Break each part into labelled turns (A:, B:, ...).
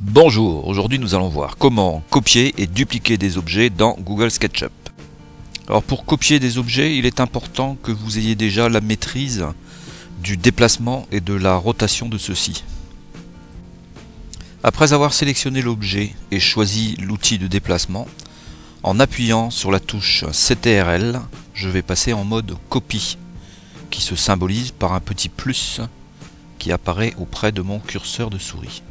A: Bonjour, aujourd'hui nous allons voir comment copier et dupliquer des objets dans Google SketchUp. Alors pour copier des objets, il est important que vous ayez déjà la maîtrise du déplacement et de la rotation de ceux-ci. Après avoir sélectionné l'objet et choisi l'outil de déplacement, en appuyant sur la touche CTRL, je vais passer en mode copie, qui se symbolise par un petit plus qui apparaît auprès de mon curseur de souris.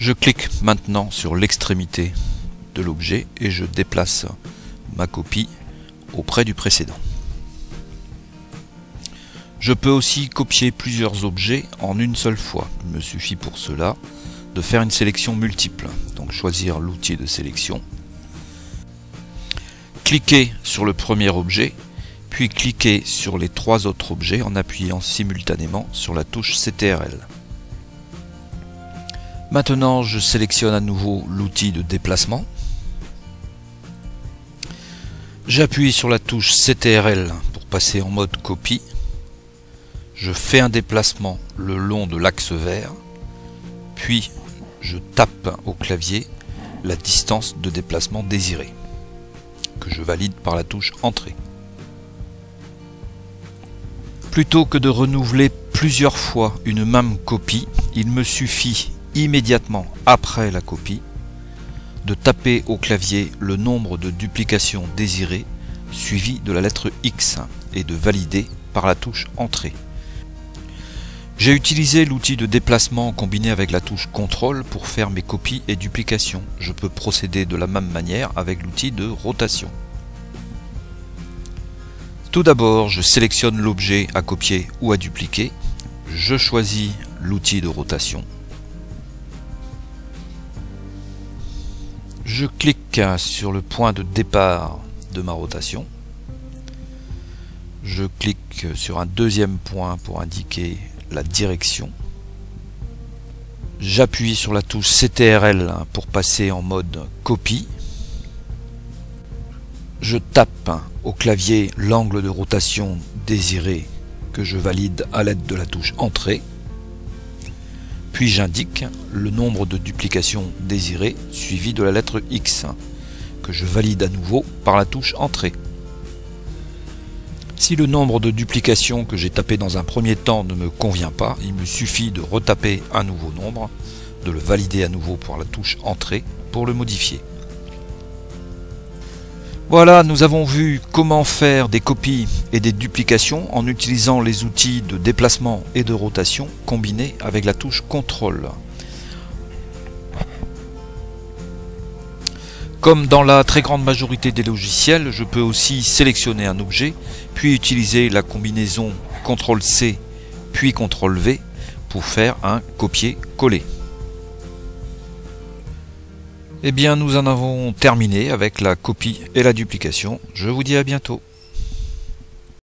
A: Je clique maintenant sur l'extrémité de l'objet et je déplace ma copie auprès du précédent. Je peux aussi copier plusieurs objets en une seule fois. Il me suffit pour cela de faire une sélection multiple. Donc choisir l'outil de sélection, cliquer sur le premier objet, puis cliquer sur les trois autres objets en appuyant simultanément sur la touche CTRL. Maintenant, je sélectionne à nouveau l'outil de déplacement. J'appuie sur la touche CTRL pour passer en mode copie. Je fais un déplacement le long de l'axe vert, puis je tape au clavier la distance de déplacement désirée, que je valide par la touche Entrée. Plutôt que de renouveler plusieurs fois une même copie, il me suffit immédiatement après la copie de taper au clavier le nombre de duplications désirées suivi de la lettre X et de valider par la touche Entrée. J'ai utilisé l'outil de déplacement combiné avec la touche CTRL pour faire mes copies et duplications. Je peux procéder de la même manière avec l'outil de rotation. Tout d'abord, je sélectionne l'objet à copier ou à dupliquer. Je choisis l'outil de rotation. Je clique sur le point de départ de ma rotation. Je clique sur un deuxième point pour indiquer la direction. J'appuie sur la touche CTRL pour passer en mode copie. Je tape au clavier l'angle de rotation désiré que je valide à l'aide de la touche Entrée. Puis j'indique le nombre de duplications désirées suivi de la lettre X que je valide à nouveau par la touche Entrée. Si le nombre de duplications que j'ai tapé dans un premier temps ne me convient pas, il me suffit de retaper un nouveau nombre, de le valider à nouveau par la touche Entrée pour le modifier. Voilà, nous avons vu comment faire des copies et des duplications en utilisant les outils de déplacement et de rotation combinés avec la touche CTRL. Comme dans la très grande majorité des logiciels, je peux aussi sélectionner un objet, puis utiliser la combinaison CTRL-C puis CTRL-V pour faire un copier-coller. Eh bien, nous en avons terminé avec la copie et la duplication. Je vous dis à bientôt.